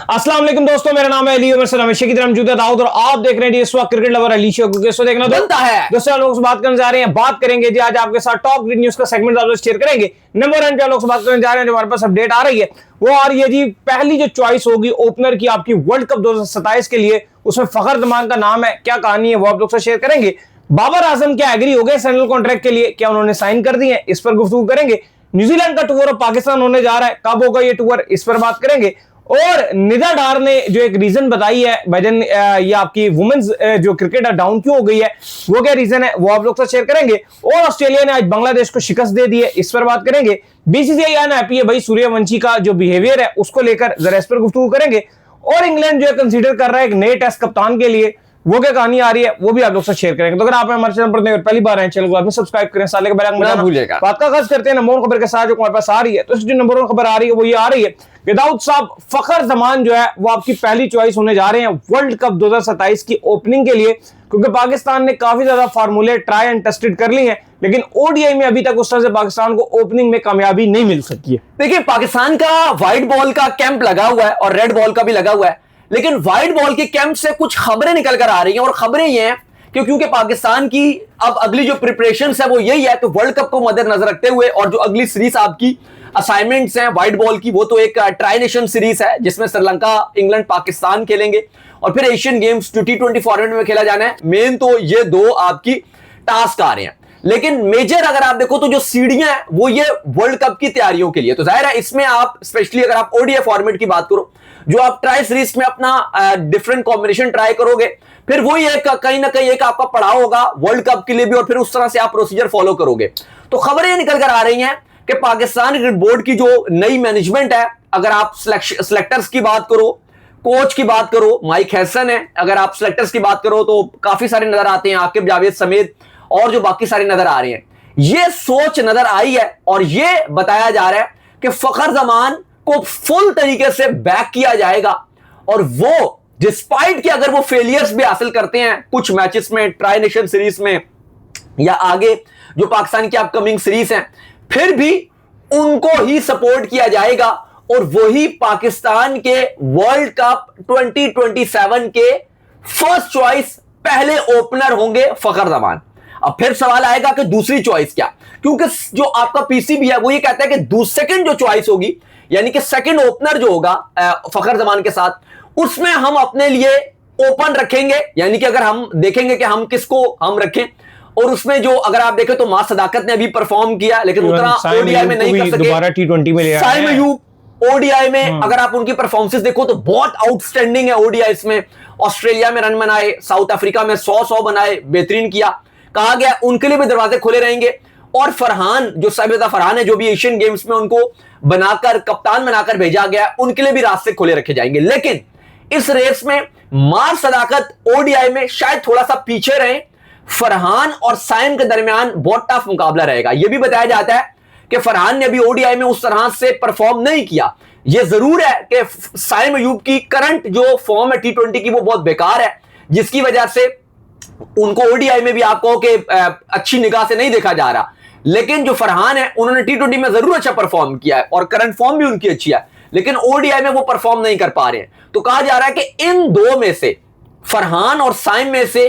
अस्सलाम वालेकुम दोस्तों, मेरा नाम है अली उमर सर हमेशा की तरह मौजूद है दाऊद और आप देख रहे हैं इस वक्त क्रिकेट लवर अली शो को कैसे देखना बनता है। दोस्तों लोगों से बात करने जा रहे हैं, बात करेंगे जी आज आपके साथ टॉप ग्रीन न्यूज का सेगमेंट आप शेयर करेंगे। नंबर 1 पे लोग से बात करने जा रहे हैं, जो हमारे पास अपडेट आ रही है वो आ रही है जी। पहली जो चॉइस होगी ओपनर की आपकी वर्ल्ड कप 2027 के लिए, उसमें फखर जमान का नाम है। क्या कहानी है वो आप लोग से शेयर करेंगे। बाबर आजम क्या एग्री हो गए सेंट्रल कॉन्ट्रैक्ट के लिए, क्या उन्होंने साइन कर दिए, इस पर गुफ्तगू करेंगे। न्यूजीलैंड का टूर और पाकिस्तान होने जा रहा है, कब होगा ये टूर, इस पर बात करेंगे। और निदा डार ने जो एक रीजन बताई है भाईजान, ये आपकी वुमेन्स जो क्रिकेट डाउन क्यों हो गई है, वो क्या रीजन है वो आप लोग से शेयर करेंगे। और ऑस्ट्रेलिया ने आज बांग्लादेश को शिकस्त दे दी है, इस पर बात करेंगे। बीसीसीआई अनहैप्पी है भाई सूर्यवंशी का जो बिहेवियर है उसको लेकर, जरा इस पर गुफ्तगू करेंगे। और इंग्लैंड जो है कंसीडर कर रहा है एक नए टेस्ट कप्तान के लिए, वो क्या कहानी आ रही है वो भी आप लोग से शेयर करेंगे। तो अगर आप हमारे चैनल पर पहली बार आए चैनल को आपने सब्सक्राइब करें, साले के बारे में भूलिएगा। बात का खास करते हैं नंबर 1 खबर के साथ जो हमारे पास आ रही है, तो जो नंबर 1 खबर आ रही है वो ये आ रही है कि दाऊद साहब फखर जमान जो है वो आपकी पहली चॉइस होने जा रहे हैं वर्ल्ड कप 2027 की ओपनिंग के लिए, क्योंकि पाकिस्तान ने काफी ज्यादा फार्मूले ट्राई एंड टेस्टेड कर ली हैं, लेकिन ओडीआई में अभी तक उस तरह से पाकिस्तान को ओपनिंग में कामयाबी नहीं मिल सकी है। देखिए, पाकिस्तान का व्हाइट बॉल का कैंप लगा हुआ है और रेड बॉल का भी लगा हुआ है, लेकिन व्हाइट बॉल के कैंप से कुछ खबरें निकल कर आ रही हैं। और खबरें ये हैं कि क्योंकि पाकिस्तान की अब अगली जो प्रिपरेशंस है वो यही है, तो वर्ल्ड कप को मद्देनजर रखते हुए और जो अगली सीरीज आपकी असाइनमेंट्स हैं व्हाइट बॉल की, वो तो एक ट्राई नेशन सीरीज है जिसमें श्रीलंका, इंग्लैंड, पाकिस्तान खेलेंगे और फिर एशियन गेम्स T20 फॉर्मेट में खेला जाना है। मेन तो ये दो आपकी टास्क आ रहे हैं, लेकिन मेजर अगर आप देखो तो जो सीढ़ियां हैं वो ये वर्ल्ड कप की तैयारियों के लिए। तो जाहिर है इसमें आप स्पेशली अगर आप ओडीआई फॉर्मेट की बात करो, जो आप ट्राई सीरीज में अपना डिफरेंट कॉम्बिनेशन ट्राई करोगे, फिर वही एक कहीं ना कहीं एक आपका पड़ाव होगा वर्ल्ड कप के लिए भी, और फिर उस तरह से आप प्रोसीजर फॉलो करोगे। तो खबरें निकल कर आ रही हैं कि पाकिस्तान क्रिकेट बोर्ड की जो नई मैनेजमेंट है, अगर आप सिलेक्टर्स की बात करो, कोच की बात करो, माइक हैसन है, अगर आप सिलेक्टर्स की बात करो तो काफी सारे नजर आते हैं, आकिब जावेद समेत, और जो बाकी सारे नजर आ रहे हैं, ये सोच नजर आई है और ये बताया जा रहा है कि फखर जमान को फुल तरीके से बैक किया जाएगा। और वो डिस्पाइट कि अगर वो फेलियर्स भी हासिल करते हैं कुछ मैचेस में, ट्राई नेशन सीरीज में या आगे जो पाकिस्तान की अपकमिंग सीरीज हैं, फिर भी उनको ही सपोर्ट किया जाएगा और वही पाकिस्तान के वर्ल्ड कप 2027 के फर्स्ट चॉइस पहले ओपनर होंगे फखर जमान। अब फिर सवाल आएगा कि दूसरी चॉइस क्या, क्योंकि जो आपका पीसीबी है वो ये कहता है कि सेकंड जो चॉइस होगी, यानी कि सेकंड ओपनर जो होगा फखर जमान के साथ, उसमें हम अपने लिए ओपन रखेंगे, यानी कि अगर हम देखेंगे कि हम किसको हम रखें, और उसमें जो अगर आप देखें तो मां सदाकत ने भी परफॉर्म किया लेकिन उतना ओडीआई में नहीं कर सके। दोबारा T20 में ले आए साइम अयूब ओडीआई में अगर आप उनकी परफॉर्मेंस देखो तो बहुत आउटस्टैंडिंग है ओडीआई में। ऑस्ट्रेलिया में रन बनाए, साउथ अफ्रीका में 100 बनाए, बेहतरीन किया। कहा गया उनके लिए भी दरवाजे खुले रहेंगे। और फरहान, जो साबिता फरहान है, जो भी एशियन गेम्स में उनको बनाकर कप्तान बनाकर भेजा गया, उनके लिए भी रास्ते खुले रखे जाएंगे। लेकिन इस रेस में मार सदाकत ओडीआई में शायद थोड़ा सा पीछे रहे। फरहान और साइम के दरमियान बहुत टफ मुकाबला रहेगा। यह भी बताया जाता है कि फरहान ने अभी ओडीआई में उस तरह से परफॉर्म नहीं किया। यह जरूर है कि साइम अयूब की करंट जो फॉर्म है T20 की वो बहुत बेकार है, जिसकी वजह से उनको ओडीआई में भी आप कहो कि अच्छी निगाह से नहीं देखा जा रहा। लेकिन जो फरहान है उन्होंने T20 में जरूर अच्छा परफॉर्म किया है और करंट फॉर्म भी उनकी अच्छी है, लेकिन ओडीआई में वो परफॉर्म नहीं कर पा रहे हैं। तो कहा जा रहा है कि इन दो में से, फरहान और साइम में से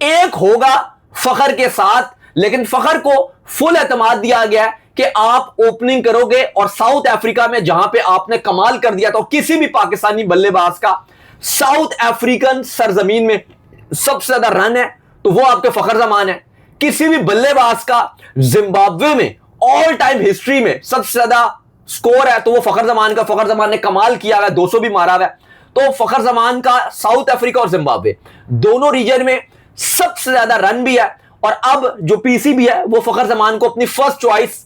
एक होगा फखर के साथ, लेकिन फखर को फुल एतमाद दिया गया है कि आप ओपनिंग करोगे। और साउथ अफ्रीका में जहां पे आपने कमाल कर दिया, तो किसी भी पाकिस्तानी बल्लेबाज का साउथ अफ्रीकन सरजमीन में सबसे ज्यादा रन है तो वो आपके फखर जमान है। किसी भी बल्लेबाज का जिम्बाब्वे में ऑल टाइम हिस्ट्री में सबसे ज्यादा स्कोर है तो वो फखर जमान का। फखर जमान ने कमाल किया हुआ है, 200 भी मारा हुआ है। तो फखर जमान का साउथ अफ्रीका और जिम्बाब्वे दोनों रीजन में सबसे ज्यादा रन भी है। और अब जो पीसीबी है वो फखर जमान को अपनी फर्स्ट चॉइस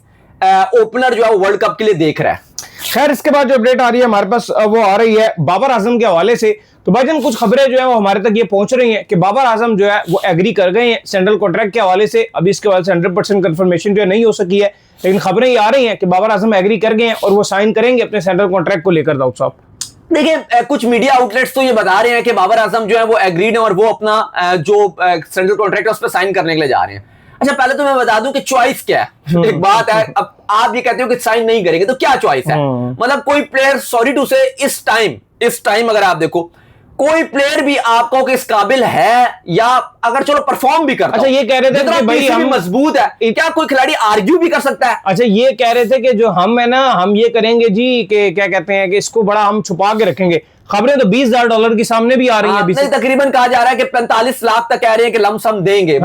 ओपनर जो है वर्ल्ड कप के लिए देख रहा है। खैर, इसके बाद जो अपडेट आ रही है हमारे पास वो आ रही है बाबर आजम के हवाले से। तो भाईजान कुछ खबरें जो है वो हमारे तक ये पहुंच रही हैं कि बाबर आजम जो है वो एग्री कर गए हैं सेंट्रल कॉन्ट्रैक्ट के हवाले से। अभी इसके हवाले से 100% कंफर्मेशन जो है नहीं हो सकी है, लेकिन खबरें ये आ रही हैं कि बाबर आजम एग्री कर गए हैं और वो साइन करेंगे अपने सेंट्रल कॉन्ट्रैक्ट को लेकर। दाऊद साहब देखिए, कुछ मीडिया आउटलेट्स तो ये बता रहे हैं कि बाबर आजम जो है वो एग्रीड है और वो अपना जो सेंट्रल कॉन्ट्रैक्ट है उस पर साइन करने के लिए जा रहे हैं। अच्छा पहले तो मैं बता दूं कि चॉइस क्या है। एक बात है, अब आप ये कहते हो कि साइन नहीं करेंगे तो क्या चॉइस है? मतलब कोई प्लेयर, सॉरी टू से, इस टाइम अगर आप देखो कोई प्लेयर भी आपको कि इस काबिल है, या अगर चलो परफॉर्म भी करता, अच्छा ये कह रहे थे कि भाई हम मजबूत है, क्या कोई खिलाड़ी आर्ग्यू भी कर सकता है? अच्छा ये कह रहे थे कि जो हम है ना, हम ये करेंगे जी कि क्या कहते हैं कि इसको बड़ा हम छुपा के रखेंगे। खबरें तो $20,000 की सामने भी आ रही हैं। नहीं, तकरीबन कहा जा रहा है कि 45 लाख तक कह रहे हैं कि लमसम देंगे।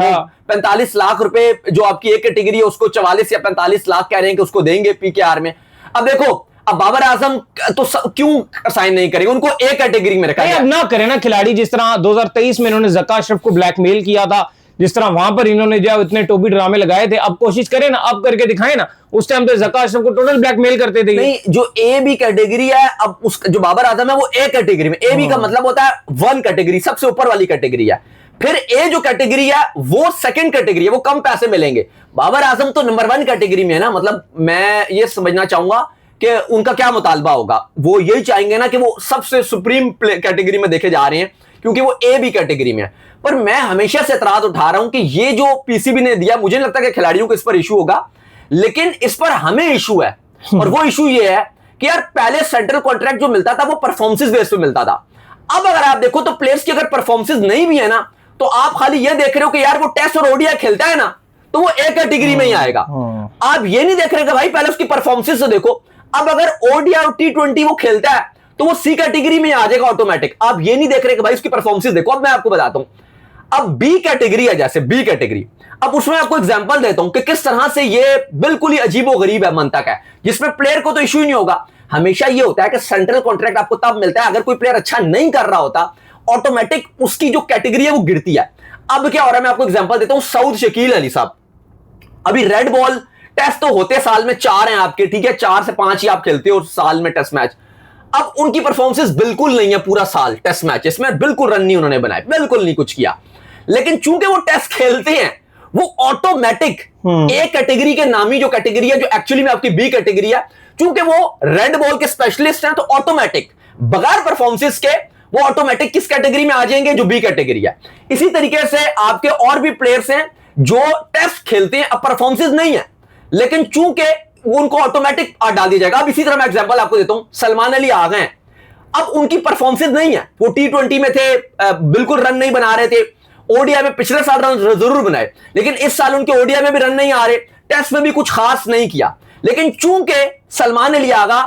45 लाख रुपए जो आपकी एक कैटेगरी है उसको 44 या 45 लाख कह रहे हैं कि उसको देंगे पीकेआर में। अब देखो, अब बाबर आजम तो क्यों साइन नहीं करेंगे? उनको एक कैटेगरी में रखा है। अब ना करें ना खिलाड़ी, जिस तरह 2023 में इन्होंने ज़का अशरफ को ब्लैकमेल किया था, जिस तरह वहां पर इन्होंने जो इतने टोपी ड्रामे लगाए थे, अब कोशिश करें ना, अब करके दिखाएं ना। उस टाइम तो ज़का अशरफ को टोटल ब्लैकमेल करते थे। नहीं, जो ए बी कैटेगरी है, अब उस जो बाबर आजम है वो ए कैटेगरी में, ए बी का मतलब होता है 1 कैटेगरी, सबसे ऊपर वाली कैटेगरी है। फिर ए जो कैटेगरी है वो 2nd कैटेगरी है, वो कम पैसे मिलेंगे। बाबर आजम तो नंबर 1 कैटेगरी में है ना। मतलब मैं ये समझना चाहूंगा कि उनका क्या मुतालबा होगा। वो यही चाहेंगे ना कि वो सबसे सुप्रीम कैटेगरी में देखे जा रहे हैं, क्योंकि वो ए बी कैटेगरी में है। पर मैं हमेशा से एतराज उठा रहा हूं कि ये जो पीसीबी ने दिया, मुझे नहीं लगता कि खिलाड़ियों को इस पर इशू होगा, लेकिन इस पर हमें इशू है। और वो इशू ये है कि यार पहले सेंट्रल कॉन्ट्रैक्ट जो मिलता था वो परफॉर्मेंस बेस पे मिलता था। अब अगर आप देखो तो प्लेयर्स की अगर परफॉर्मेंस नहीं भी है ना, तो आप खाली ये देख रहे हो कि यार वो टेस्ट और ओडीआई खेलता है ना, तो वो ए कैटेगरी में ही आएगा। आप ये नहीं देख रहे कि भाई पहले उसकी परफॉर्मेंस से देखो। अब अगर ओडीआई और T20 वो खेलता है तो वो सी कैटेगरी में आ जाएगा ऑटोमेटिक। आप ये नहीं देख रहे कि भाई उसकी परफॉर्मेंस देखो। अब मैं आपको बताता हूं, अब बी कैटेगरी है, जैसे बी कैटेगरी, अब उसमें आपको एग्जांपल देता हूं कि किस तरह से ये बिल्कुल ही अजीबोगरीब है मंतक है, जिसमें प्लेयर को तो इशू ही नहीं होगा। हमेशा ये होता है कि सेंट्रल कॉन्ट्रैक्ट आपको तब मिलता है अगर कोई प्लेयर अच्छा नहीं कर रहा होता, ऑटोमेटिक उसकी जो कैटेगरी है वो गिरती है। अब क्या हो रहा है, मैं आपको एग्जांपल देता हूं। सऊद शकील अली साहब, अभी रेड बॉल टेस्ट तो होते साल में 4 हैं आपके, ठीक है, 4 से 5 ही आप खेलते हो साल में टेस्ट मैच। अब उनकी परफॉर्मेंस बिल्कुल नहीं है पूरा साल टेस्ट मैच, इसमें बिल्कुल रन नहीं उन्होंने बनाए, बिल्कुल नहीं कुछ किया। लेकिन चूंकि वो टेस्ट खेलते हैं, वो ऑटोमेटिक ए कैटेगरी के नामी जो कैटेगरी है, जो एक्चुअली में आपकी बी कैटेगरी है, चूंकि वो रेड बॉल के स्पेशलिस्ट हैं, तो ऑटोमेटिक बगैर परफॉर्मेंस के वो ऑटोमेटिक किस कैटेगरी में आ जाएंगे? जो बी कैटेगरी है। इसी तरीके से आपके और भी प्लेयर्स हैं जो टेस्ट खेलते हैं, अब परफॉर्मेंस नहीं है, लेकिन चूंकि उनको ऑटोमेटिक डाल दिया जाएगा। अब इसी तरह मैं एग्जांपल आपको देता हूं, सलमान अली आ गए, अब उनकी परफॉर्मेंस नहीं है। वो T20 में थे, बिल्कुल रन नहीं बना रहे थे। ओडीआई में पिछले साल रन जरूर बनाए, लेकिन इस साल उनके ओडीआई में भी रन नहीं आ रहे, टेस्ट में भी कुछ खास नहीं किया। लेकिन चूंकि सलमान अली आगा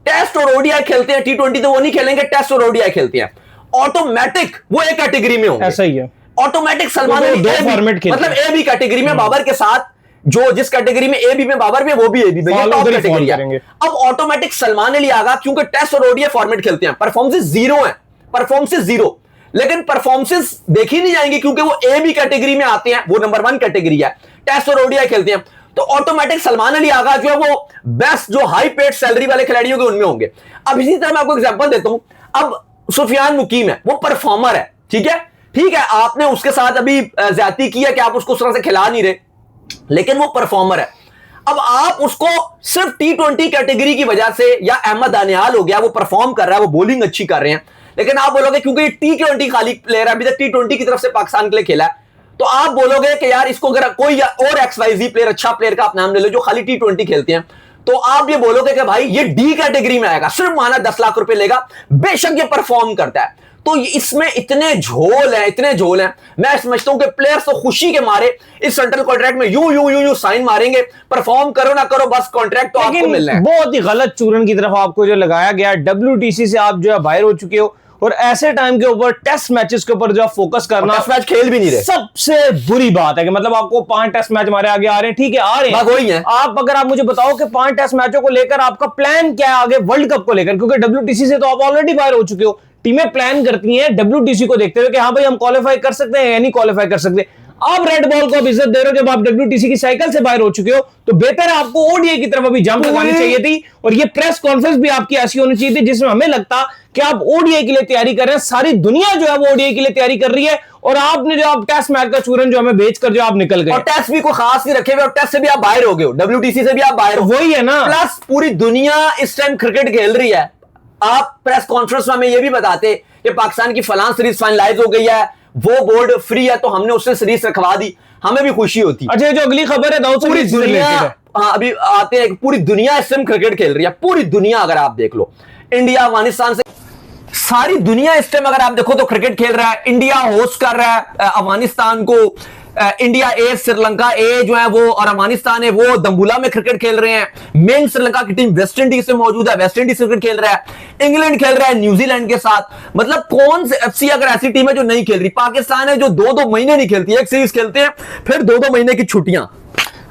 टेस्ट और ओडीआई खेलते हैं, T20 तो वो नहीं खेलेंगे, टेस्ट और ओडीआई खेलते हैं, ऑटोमेटिक वो एक कैटेगरी में होंगे। ऐसा ही है, ऑटोमेटिक सलमान अली मतलब ए बी कैटेगरी में बाबर के साथ, जो जिस कैटेगरी में ए बी में बाबर में, वो भी ए बी में टॉप कैटेगरी है। अब ऑटोमेटिक सलमान अली आगा, क्योंकि टेस्ट और ओडीआई फॉर्मेट खेलते हैं, परफॉर्मेंस जीरो है, परफॉर्मेंस जीरो, लेकिन परफॉर्मेंस देखी नहीं जाएंगी क्योंकि वो ए बी कैटेगरी में आते हैं, वो नंबर 1 कैटेगरी है, टेस्ट और ओडीआई खेलते हैं, तो ऑटोमेटिक सलमान अली आगा जो है वो बेस्ट, जो हाई पेड सैलरी वाले खिलाड़ियों के उनमें होंगे। अब इसी तरह मैं आपको एग्जांपल देता हूं, अब सुफियान मुकीम है, वो परफॉर्मर है, ठीक है, आपने उसके साथ अभी ज्यादती की है कि आप उसको उस तरह से खिला नहीं रहे, लेकिन वो परफॉर्मर है। अब आप उसको सिर्फ T20 कैटेगरी की वजह से, या अहमद दानियाल हो गया, वो परफॉर्म कर रहा है, वो बॉलिंग अच्छी कर रहे हैं, लेकिन आप बोलोगे क्योंकि T20 खाली प्लेयर है, अभी तक T20 की तरफ से पाकिस्तान के लिए खेला है, तो आप बोलोगे कि यार इसको अगर कोई और XYZ प्लेयर, अच्छा प्लेयर का आप नाम ले लो जो खाली T20 खेलते हैं, तो आप ये बोलोगे कि भाई ये डी कैटेगरी में आएगा, सिर्फ माना 10 लाख रुपए लेगा, बेशक ये परफॉर्म करता है। तो इसमें इतने झोल हैं, मैं समझता हूं कि प्लेयर्स तो खुशी के मारे इस सेंट्रल कॉन्ट्रैक्ट में यूं साइन मारेंगे, परफॉर्म करो ना करो, बस कॉन्ट्रैक्ट तो आपको मिलना है। बहुत ही गलत चूरन की तरफ आपको जो लगाया गया, WTC से आप जो है बाहर हो चुके हो, और ऐसे टाइम के ऊपर टेस्ट मैचेस के ऊपर जो फोकस करना, टेस्ट मैच खेल भी नहीं रहे, सबसे बुरी बात है कि मतलब आपको 5 टेस्ट मैच हमारे आगे आ रहे हैं, ठीक है, आ रहे हैं, वही है। आप अगर आप मुझे बताओ कि 5 टेस्ट मैचों को लेकर आपका प्लान क्या है आगे वर्ल्ड कप को लेकर, क्योंकि WTC से तो आप ऑलरेडी बाहर हो चुके हो। टीमें प्लान करती हैं WTC को देखते हुए कि हाँ भाई हम क्वालिफाई कर सकते हैं या नहीं क्वालिफाई कर सकते। आप रेड बॉल को अब इज्जत दे रहे हो जब आप WTC की साइकिल से बाहर हो चुके हो, तो बेहतर है आपको ओडीआई की तरफ अभी जंप लगानी चाहिए थी, और ये प्रेस कॉन्फ्रेंस भी आपकी ऐसी होनी चाहिए थी जिसमें हमें लगता कि आप ओडीआई के लिए तैयारी कर रहे हैं, सारी दुनिया जो है वो ओडीआई के लिए तैयारी कर रही है, और आपने जो आप टेस्ट मैच का चूरन जो हमें बेचकर जो आप निकल गए, और टेस्ट भी कोई खास नहीं रखे हुए, और टेस्ट से भी आप बाहर हो गए हो, WTC से भी आप बाहर हो, वही है ना। प्लस पूरी दुनिया इस टाइम क्रिकेट खेल रही है। आप प्रेस कॉन्फ्रेंस में हमें ये भी बताते कि पाकिस्तान की फलां सीरीज फाइनलाइज हो गई है, वो बोर्ड फ्री है तो हमने उससे सीरीज रखवा दी, हमें भी खुशी होती। अच्छा, जो अगली खबर है दाऊद, पूरी दुनिया, हाँ अभी आते हैं, पूरी दुनिया इस टाइम क्रिकेट खेल रही है, पूरी दुनिया। अगर आप देख लो इंडिया अफगानिस्तान से, सारी दुनिया इस टाइम अगर आप देखो तो क्रिकेट खेल रहा है। इंडिया होस्ट कर रहा है अफगानिस्तान को, इंडिया ए, श्रीलंका ए जो है वो, और अफगानिस्तान है वो दंबुला में क्रिकेट खेल रहे हैं। मेन श्रीलंका की टीम वेस्ट इंडीज से मौजूद है, वेस्ट इंडीज क्रिकेट खेल रहा है। इंग्लैंड खेल रहा है न्यूजीलैंड के साथ। मतलब कौन से एफसी अगर ऐसी टीम है जो नहीं खेल रही? पाकिस्तान है जो 2-2 महीने नहीं खेलती, एक सीरीज खेलते हैं फिर 2-2 महीने की छुट्टियां।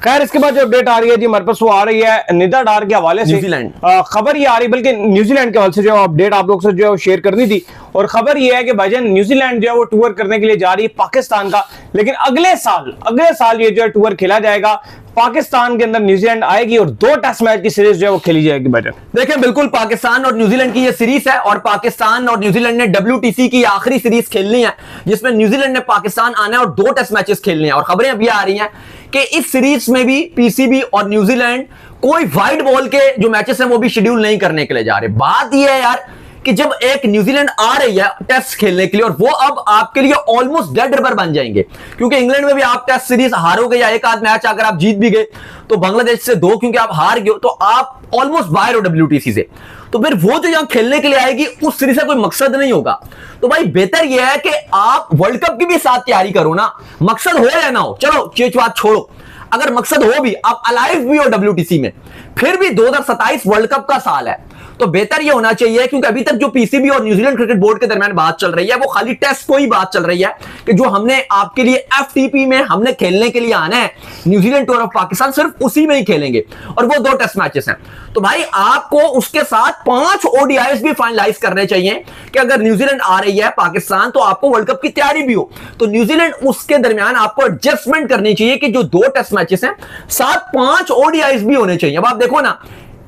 खैर, इसके बाद जो अपडेट आ रही है जी हमारे पास, वो आ रही है निदा डार के हवाले से। न्यूजीलैंड खबर ये आ रही, बल्कि न्यूजीलैंड के हवाले से जो अपडेट आप लोग से जो शेयर करनी थी। और खबर ये है कि भाईजान न्यूजीलैंड जो है वो टूर करने के लिए जा रही है पाकिस्तान का, लेकिन अगले साल ये जो है टूर खेला जाएगा पाकिस्तान के अंदर। न्यूजीलैंड आएगी और 2 टेस्ट मैच की सीरीज जो है वो खेली जाएगी भाईजान। देखिए बिल्कुल पाकिस्तान और न्यूजीलैंड की ये सीरीज है, और पाकिस्तान और न्यूजीलैंड ने WTC की आखिरी सीरीज खेलनी है, जिसमें न्यूजीलैंड ने पाकिस्तान आना है और 2 टेस्ट मैचेस खेलने हैं। और खबरें अभी आ रही हैं कि इस सीरीज में भी PCB और न्यूजीलैंड कोई वाइड बॉल के जो मैचेस हैं वो भी शेड्यूल नहीं करने के लिए जा रहे। बात यह है यार कि जब एक न्यूजीलैंड आ रही है टेस्ट खेलने के लिए, और वो अब आपके लिए ऑलमोस्ट डेड रिवर बन जाएंगे, क्योंकि इंग्लैंड में भी आप टेस्ट सीरीज हारोगे या एक आध मैच अगर आप जीत भी गए तो बांग्लादेश से 2 क्योंकि आप हार गए तो आप ऑलमोस्ट बाहर हो WTC से। तो फिर वो जो यहां खेलने के लिए आएगी उस सीरीज का कोई मकसद नहीं होगा। तो भाई बेहतर यह है कि आप वर्ल्ड कप की भी साथ तैयारी करो ना, मकसद हो या ना हो, चलो चीज बात छोड़ो, अगर मकसद हो भी, आप अलाइव भी हो WTC में, फिर भी 2027 वर्ल्ड कप का साल है, तो बेहतर यह होना चाहिए। क्योंकि अभी तक जो PCB और न्यूजीलैंड क्रिकेट बोर्ड के दरमियान बात चल रही है वो खाली टेस्ट को ही बात चल रही है कि जो हमने आपके लिए FTP में हमने खेलने के लिए आना है, न्यूजीलैंड टूर ऑफ पाकिस्तान सिर्फ उसी में ही खेलेंगे, और वो 2 टेस्ट मैचेस हैं। तो भाई आपको उसके साथ 5 ODIs भी फाइनलाइज करने चाहिए कि अगर न्यूजीलैंड आ रही है पाकिस्तान तो आपको वर्ल्ड कप की तैयारी भी हो। तो न्यूजीलैंड उसके दरमियान आपको एडजस्टमेंट करनी चाहिए कि जो 2 टेस्ट मैचेस हैं साथ 5 ODIs भी होने चाहिए। अब आप देखो ना,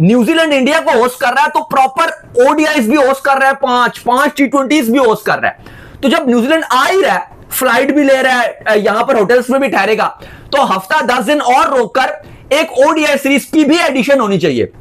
न्यूजीलैंड इंडिया को होस्ट कर रहा है तो प्रॉपर ODIs भी होस्ट कर रहा है, 5 T20s भी होस्ट कर रहा है। तो जब न्यूजीलैंड आ ही रहा है, फ्लाइट भी ले रहा है, यहां पर होटल्स में भी ठहरेगा, तो हफ्ता 10 दिन और रोककर एक ODI सीरीज की भी एडिशन होनी चाहिए।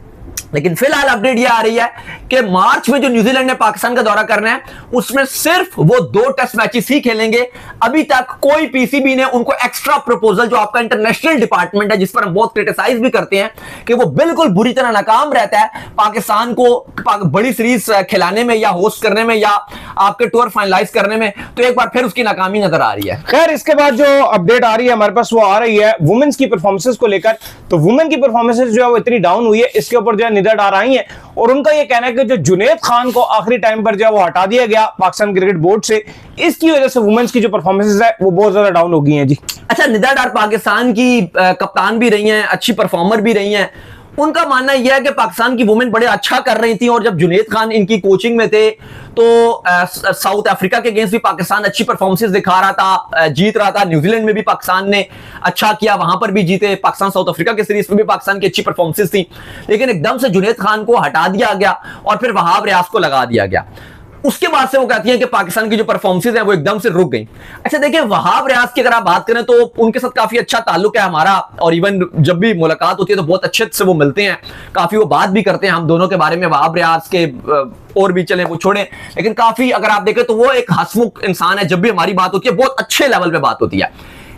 लेकिन फिलहाल अपडेट यह आ रही है कि मार्च में जो न्यूजीलैंड ने पाकिस्तान का दौरा करना है उसमें सिर्फ वो 2 टेस्ट मैचेस ही खेलेंगे। अभी तक कोई PCB ने उनको एक्स्ट्रा प्रपोजल, जो आपका इंटरनेशनल डिपार्टमेंट है जिस पर हम बहुत क्रिटिसाइज भी करते हैं कि वो बिल्कुल बुरी तरह नाकाम रहता है पाकिस्तान को बड़ी सीरीज खिलाने में या होस्ट करने में या आपके टूर फाइनलाइज करने में, तो एक बार फिर उसकी नाकामी नजर आ रही है। खैर, इसके बाद जो अपडेट आ रही है हमारे पास वो आ रही है वुमेन्स की परफॉर्मेंसेस को लेकर। तो वुमेन की परफॉर्मेंसेस जो है वो इतनी डाउन हुई है, इसके ऊपर जो है निदा डार आई है, और उनका ये कहना है कि जो जुनैद खान को आखिरी टाइम पर जो है वो हटा दिया गया पाकिस्तान क्रिकेट बोर्ड से, इसकी वजह से वुमेन्स की जो परफॉर्मेंसेस है वो बहुत ज्यादा डाउन हो गई हैं जी। अच्छा, निदा डार पाकिस्तान की कप्तान भी रही हैं, अच्छी परफॉर्मर भी रही हैं। उनका मानना यह है कि पाकिस्तान की वुमेन बड़े अच्छा कर रही थी, और जब जुनैद खान इनकी कोचिंग में थे तो साउथ अफ्रीका के अगेंस्ट भी पाकिस्तान अच्छी परफॉर्मेंसेस दिखा रहा था, जीत रहा था। न्यूजीलैंड में भी पाकिस्तान ने अच्छा किया, वहां पर भी जीते। पाकिस्तान साउथ अफ्रीका के सीरीज में भी पाकिस्तान की अच्छी परफॉर्मेंसेस थी, लेकिन एकदम से जुनैद खान को हटा दिया गया और फिर वहाब रियाज को लगा दिया गया। उसके बाद से वो कहती हैं कि पाकिस्तान की जो परफॉर्मेंसेस हैं वो एकदम से रुक गई। अच्छा देखिए, वहाब रियाज की अगर आप बात करें तो उनके साथ काफी अच्छा ताल्लुक है हमारा, और इवन जब भी मुलाकात होती है तो बहुत अच्छे से वो मिलते हैं, काफी वो बात भी करते हैं हम दोनों के बारे में, वहाब रियाज के और भी चले वो छोड़े, लेकिन काफी अगर आप देखें तो वो एक हंसमुख इंसान है। जब भी हमारी बात होती है बहुत अच्छे लेवल पे बात होती है,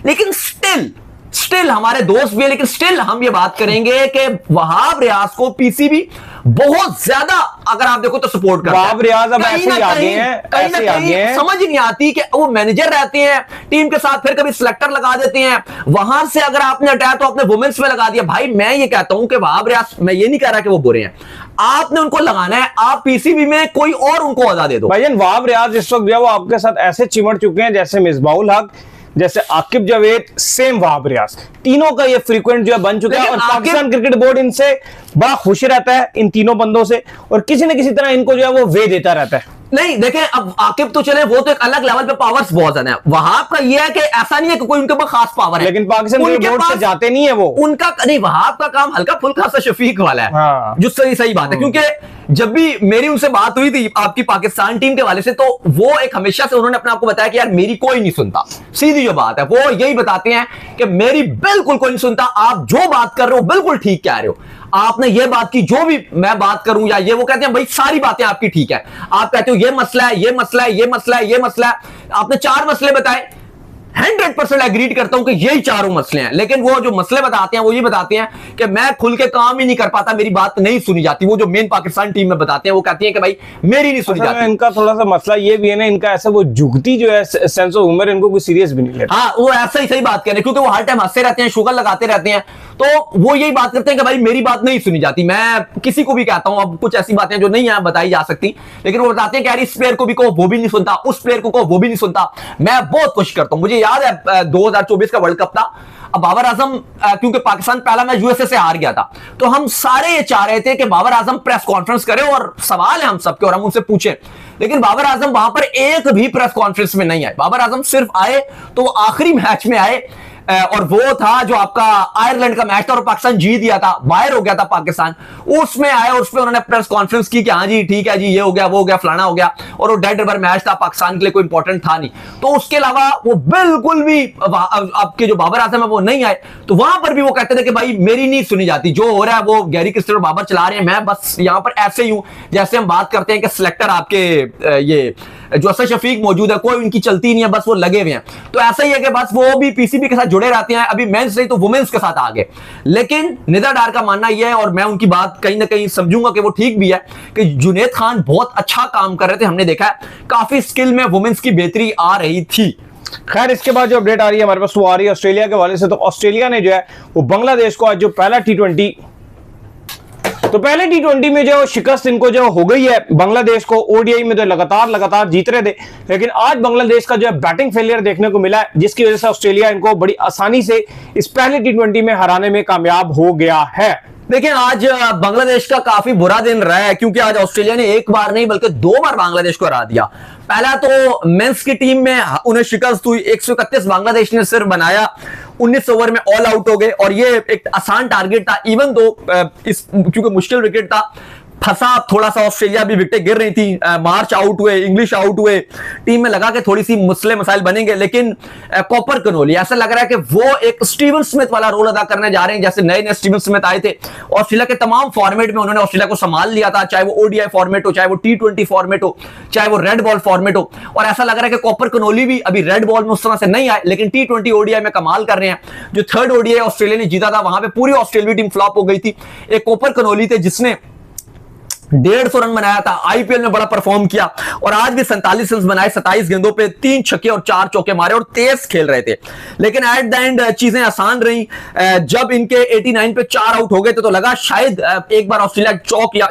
लेकिन स्टिल हमारे दोस्त भी है, लेकिन स्टिल हम ये बात करेंगे कि वहाब रियाज को PCB बहुत ज्यादा अगर आप देखो तो सपोर्ट करता है। वहाब रियाज अब ऐसे ही आगे हैं, ऐसे आगे हैं। समझ ही नहीं आती कि वो मैनेजर रहते हैं टीम के साथ, फिर कभी सिलेक्टर लगा देते हैं, वहां से अगर आपने हटाया तो आपने वुमेन्स में लगा दिया। भाई मैं ये कहता हूं कि वहाब रियाज, मैं ये नहीं कह रहा कि वो बुरे हैं, आपने उनको लगाना है, आप PCB में कोई और उनको अदा दे दो। भाईजान वहाब रियाज इस वक्त जो है वो आपके साथ ऐसे चिमट चुके हैं जैसे मिसबाउल हक, जैसे आकिब जावेद, सेम वहाब रियाज, तीनों का ये फ्रीक्वेंट जो है बन चुका है। और पाकिस्तान क्रिकेट बोर्ड इनसे बड़ा खुश रहता है, इन तीनों बंदों से, और किसी न किसी तरह इनको जो है वो वे देता रहता है। नहीं देखें, अब आकिब तो चले, वो तो एक अलग लेवल पे पावर्स बहुत ज्यादा है। वहाब का ये है कि ऐसा नहीं है कि कोई उनके पास खास पावर है, लेकिन पाकिस्तान क्रिकेट बोर्ड से जाते नहीं है वो। उनका नहीं, वहाब का काम हल्का फुल्का सा शफीक वाला है, हाँ। जो सही बात है, क्योंकि जब भी मेरी उनसे बात हुई थी आपकी पाकिस्तान टीम के वाले से, तो वो एक हमेशा से उन्होंने अपने आप को बताया कि यार मेरी कोई नहीं सुनता। सीधी जो बात है वो यही बताते हैं कि मेरी बिल्कुल कोई नहीं सुनता, आप जो बात कर रहे हो बिल्कुल ठीक कह रहे हो, आपने ये बात की जो भी मैं बात करूं या ये, वो कहते हैं भाई सारी बातें आपकी ठीक है, आप कहते हो ये मसला है, ये मसला है, ये मसला है, ये मसला है, आपने 4 मसले बताए, 100% एग्रीड करता हूं कि यही चारों मसले हैं, लेकिन वो जो मसले बताते हैं वो ये बताते हैं कि मैं खुल के काम ही नहीं कर पाता, मेरी बात नहीं सुनी जाती। वो जो मेन पाकिस्तान टीम में बताते हैं वो कहती है कि भाई मेरी नहीं सुनी जाती। इनका थोड़ा सा मसला ये भी है ना, इनका ऐसा वो जुगती जो है सेंस ऑफ ह्यूमर, इनको कोई सीरियस भी नहीं लेता। हाँ, वो ऐसा ही सही बात कह रहे हैं, क्योंकि वो हर टाइम हंसते रहते हैं, शुगर लगाते रहते हैं, तो वो यही बात करते हैं कि भाई मेरी बात नहीं सुनी जाती। मैं किसी को भी कहता हूं, अब कुछ ऐसी बातें जो नहीं है बताई जा सकती, लेकिन वो बताते हैं कि यार इस प्लेयर को भी कहो वो भी नहीं सुनता, उस प्लेयर को कहो वो भी नहीं सुनता। मैं बहुत कोशिश करता हूं, मुझे याद है 2024 का वर्ल्ड कप था, अब बाबर आजम क्योंकि पाकिस्तान पहला मैच यूएसए से हार गया था, तो हम सारे ये चाह रहे थे कि बाबर आजम प्रेस कॉन्फ्रेंस करे और सवाल है हम सबके और हम उनसे पूछें, लेकिन बाबर आजम वहां पर एक भी प्रेस कॉन्फ्रेंस में नहीं आए। बाबर आजम सिर्फ आए तो वो आखिरी मैच में आए, और वो था जो आपका आयरलैंड का मैच था और पाकिस्तान जीत दिया था, बाहर हो गया था पाकिस्तान, उसमें आए और उसमें उन्होंने प्रेस कॉन्फ्रेंस की कि हाँ जी ठीक है जी, ये हो गया वो हो गया फलाना हो गया, और वो डेड रबर मैच था, पाकिस्तान के लिए कोई इंपॉर्टेंट था नहीं। तो उसके अलावा वो बिल्कुल भी आपके जो बाबर आजम है वो नहीं आए, तो वहां पर भी वो कहते थे कि भाई मेरी नहीं सुनी जाती, जो हो रहा है वो गैरी क्रिस्टो बाबर चला रहे हैं, मैं बस यहां पर ऐसे ही हूं जैसे हम बात करते हैं कि सिलेक्टर आपके ये जो असद शफीक मौजूद है, कोई उनकी चलती नहीं है, बस वो लगे हुए हैं। तो ऐसा ही है कि बस वो भी पीसीबी के साथ जुड़े रहते हैं, अभी मेंस नहीं तो वुमेन्स के साथ आगे। लेकिन निदा डार का मानना यह है, और मैं उनकी बात कहीं ना कहीं समझूंगा कि वो ठीक भी है, कि जुनैद खान बहुत अच्छा काम कर रहे थे, हमने देखा है काफी स्किल में वुमेन्स की बेहतरी आ रही थी। खैर इसके बाद जो अपडेट आ रही है हमारे पास वो आ रही है ऑस्ट्रेलिया के हवाले से। तो ऑस्ट्रेलिया ने जो है वो बांग्लादेश को आज जो पहला T20, तो पहले T20 में जो शिकस्त इनको जो हो गई है बांग्लादेश को, ओडीआई में तो लगातार जीत रहे थे, लेकिन आज बांग्लादेश का जो है बैटिंग फेलियर देखने को मिला है, जिसकी वजह से ऑस्ट्रेलिया इनको बड़ी आसानी से इस पहले T20 में हराने में कामयाब हो गया है। देखिए आज बांग्लादेश का काफी बुरा दिन रहा है, क्योंकि आज ऑस्ट्रेलिया ने एक बार नहीं बल्कि 2 बार बांग्लादेश को हरा दिया। पहला तो मेंस की टीम में उन्हें शिकस्त हुई, 131 बांग्लादेश ने सिर्फ बनाया, 19 ओवर में ऑल आउट हो गए, और ये एक आसान टारगेट था, इवन दो क्योंकि मुश्किल विकेट था, फंसा थोड़ा सा ऑस्ट्रेलिया भी, विकेटें गिर रही थी, मार्च आउट हुए, इंग्लिश आउट हुए, टीम में लगा के थोड़ी सी मसले मसाइल बनेंगे, लेकिन कॉपर कनोली ऐसा लग रहा है कि वो एक स्टीवन स्मिथ वाला रोल अदा करने जा रहे हैं, जैसे नए स्टीवन स्मिथ आए थे। ऑस्ट्रेलिया के तमाम फॉर्मेट में उन्होंने ऑस्ट्रेलिया को संभाल लिया था, चाहे वो ओडीआई फॉर्मेट हो, चाहे वो T20 फॉर्मेट हो, चाहे वो रेड बॉल फॉर्मेट हो, और ऐसा लग रहा है कि कॉपर कनोली भी अभी रेड बॉल में उस तरह से नहीं आए, लेकिन T20 ओडीआई में कमाल कर रहे हैं। जो 3rd ओडीआई ऑस्ट्रेलिया ने जीता था वहां पे पूरी ऑस्ट्रेलियाई टीम फ्लॉप हो गई थी, एक कॉपर कनोली थे जिसने 150 रन बनाया था, आईपीएल में बड़ा परफॉर्म किया, और आज भी 47 रन बनाए 27 गेंदों पे, 3 छक्के और 4 चौके मारे, और तेज खेल रहे थे। लेकिन एट द एंड चीजें आसान रही, जब इनके 89 पे 4 आउट हो गए थे तो लगा शायद एक बार ऑस्ट्रेलिया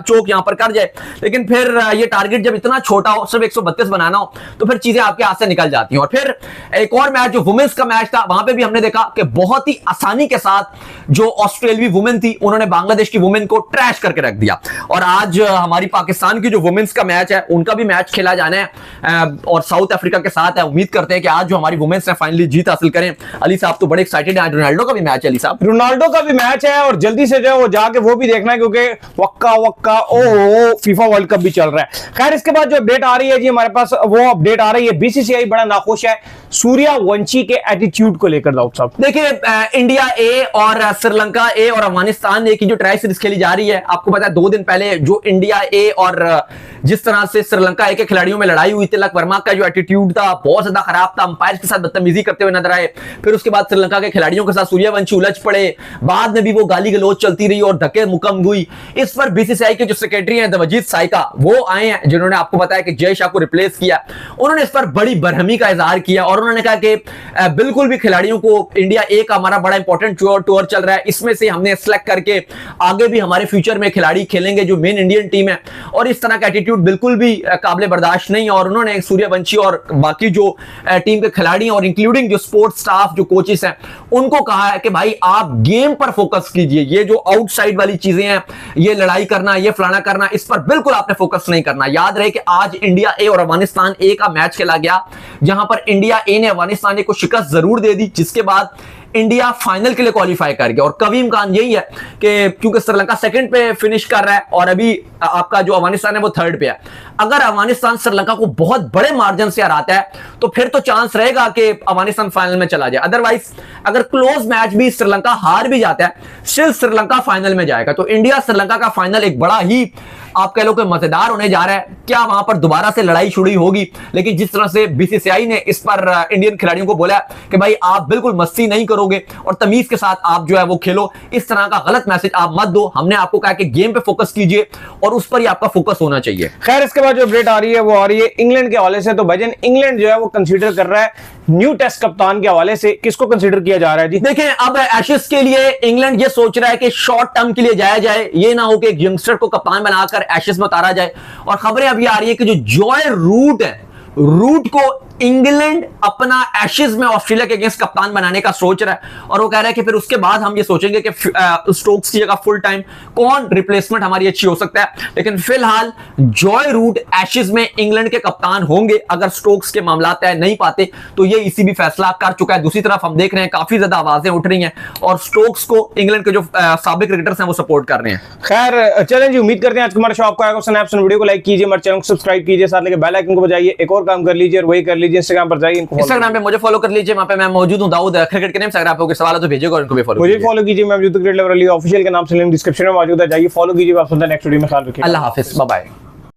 चौक यहां पर कर जाए, लेकिन फिर ये टारगेट जब इतना छोटा हो, सिर्फ 132 बनाना हो, तो फिर चीजें आपके हाथ से निकल जाती हैं। और फिर एक और मैच जो वुमेन्स का मैच था, वहां पर भी हमने देखा कि बहुत ही आसानी के साथ जो ऑस्ट्रेलियाई वुमेन थी उन्होंने बांग्लादेश की वुमेन को ट्रैश करके रख दिया। और आज हमारी पाकिस्तान की जो वुमेन्स का मैच है उनका भी मैच खेला जाना है और साउथ अफ्रीका के साथ है। उम्मीद करते हैं कि आज जो हमारी वुमेन्स है फाइनली जीत हासिल करें। अली साहब तो बड़े एक्साइटेड हैं, रोनाल्डो का भी मैच है। अली साहब रोनाल्डो का भी मैच है और जल्दी से जो है वो जाके वो भी देखना है, क्योंकि वक्का ओहो फीफा वर्ल्ड कप भी चल रहा है। खैर इसके बाद जो अपडेट आ रही है जी हमारे पास, वो अपडेट आ रही है बीसीसीआई बड़ा नाखुश है सूर्यवंशी के एटीट्यूड को लेकर। दाऊद साहब देखिए, इंडिया ए और श्रीलंका ए और अफगानिस्तान ए की जो ट्राई सीरीज खेली जा रही है, आपको पता है 2 दिन पहले जो इंडिया ए और जिस तरह से श्रीलंका ए के खिलाड़ियों में लड़ाई हुई, तिलक वर्मा का जो एटीट्यूड था बहुत ज्यादा खराब था, अंपायर के साथ बदतमीजी करते हुए नजर आए। फिर उसके बाद श्रीलंका के खिलाड़ियों के साथ सूर्यवंशी उलझ पड़े, बाद में भी वो गाली गलौज चलती रही और धक्के मुकम हुई। इस पर बीसीसीआई के जो सेक्रेटरी हैं देवजीत साइका, वो आए हैं जिन्होंने आपको बताया कि जय शाह को रिप्लेस किया। उन्होंने इस पर बड़ी बरहमी का इजहार किया और उन्होंने कहा कि बिल्कुल भी खिलाड़ियों को इंडिया ए का हमारा बड़ा इंपॉर्टेंट टूर चल रहा है, इसमें से हमने सेलेक्ट करके आगे भी हमारे फ्यूचर में खिलाड़ी खेलेंगे जो मेन इंडियन टीम है, और इस तरह का एटीट्यूड बिल्कुल भी काबिल बर्दाश्त नहीं है। और उन्होंने सूर्यवंशी और बाकी जो टीम के खिलाड़ी और इंक्लूडिंग जो स्पोर्ट्स स्टाफ जो कोचेस हैं उनको कहा है कि भाई आप गेम पर फोकस कीजिए, ये जो आउटसाइड वाली चीजें हैं, ये लड़ाई करना, ये फलाना करना, इस पर बिल्कुल आपने फोकस नहीं करना। याद रहे कि आज इंडिया ए और अफगानिस्तान ए का मैच खेला गया, जहां पर इंडिया ए ने अफगानिस्तान ए को शिकस्त जरूर दे दी, जिसके बाद इंडिया फाइनल के लिए क्वालिफाई कर गया। और कवी इम्कान यही है कि क्योंकि श्रीलंका सेकंड पे फिनिश कर रहा है और अभी आपका जो अफगानिस्तान है वो थर्ड पे है, अगर अफगानिस्तान श्रीलंका को बहुत बड़े मार्जिन से हराता है तो फिर तो चांस रहेगा कि अफगानिस्तान फाइनल में चला जाए। अदरवाइज अगर क्लोज मैच भी श्रीलंका हार भी जाता है, स्टिल श्रीलंका फाइनल में जाएगा। तो इंडिया श्रीलंका का फाइनल एक बड़ा ही आप कह लो कि मजेदार होने जा रहा है। क्या वहां पर दोबारा से लड़ाई शुरू होगी? लेकिन जिस तरह से बीसीसीआई ने इस पर इंडियन खिलाड़ियों को बोला कि भाई आप बिल्कुल मस्ती नहीं करोगे और तमीज के साथ आप जो है वो खेलो, इस तरह का गलत मैसेज आप मत दो। हमने आपको कहा कि गेम पे फोकस कीजिए और उस पर ही आपका फोकस होना चाहिए। खैर इसके बाद जो अपडेट आ रही है वो आ रही है इंग्लैंड के हवाले से। तो भाईजान इंग्लैंड जो है वो कंसीडर कर रहा है न्यू टेस्ट कप्तान के हवाले से, किसको कंसीडर किया जा रहा है जी? देखें, अब एशेज के लिए इंग्लैंड ये सोच रहा है कि शॉर्ट टर्म के लिए जाया जाए, ये ना हो कि एक यंगस्टर को कप्तान बनाकर एशेज में उतारा जाए। और खबरें अभी आ रही है कि जो जॉय रूट है, रूट को इंग्लैंड अपना एशेज में ऑस्ट्रेलिया के अगेंस्ट कप्तान बनाने का सोच रहा है। और वो कह रहा है कि फिर उसके बाद हम ये सोचेंगे कि स्टोक्स की जगह फुल टाइम कौन रिप्लेसमेंट हमारी अच्छी हो सकता है। लेकिन फिलहाल जॉय रूट एशेज में इंग्लैंड के कप्तान होंगे अगर स्टोक्स के मामला तय नहीं पाते तो ये इसी भी फैसला कर चुका है। दूसरी तरफ हम देख रहे हैं काफी ज्यादा आवाजें उठ रही हैं और स्टोक्स को इंग्लैंड के जो साबिक क्रिकेटर्स हैं वो सपोर्ट कर रहे हैं। खैर चलें जी, उम्मीद करते हैं आज का हमारा शो आपको आएगा। वीडियो को लाइक कीजिए, हमारे चैनल को सब्सक्राइब कीजिए, साथ लेके बेल आइकन को बजाइए। एक और काम कर लीजिए और वही कर लीजिए, इंस्टाग्राम पर जाइए, इंस्टाग्राम पे मुझे फॉलो कर लीजिए, वहां पे मैं मौजूद हूं दाऊद क्रिकेट के नेम से। अगर आपको कोई सवाल है तो भेजिएगा और इनको भी फॉलो मुझे फॉलो कीजिए। मैं मौजूद क्रिकेट लवर अली ऑफिशियल के नाम से लिंक डिस्क्रिप्शन में मौजूद है, जाइए फॉलो कीजिए। आप सुनते हैं नेक्स्ट वीडियो में, ख्याल रखिए। अल्लाह हाफिज, बाय बाय।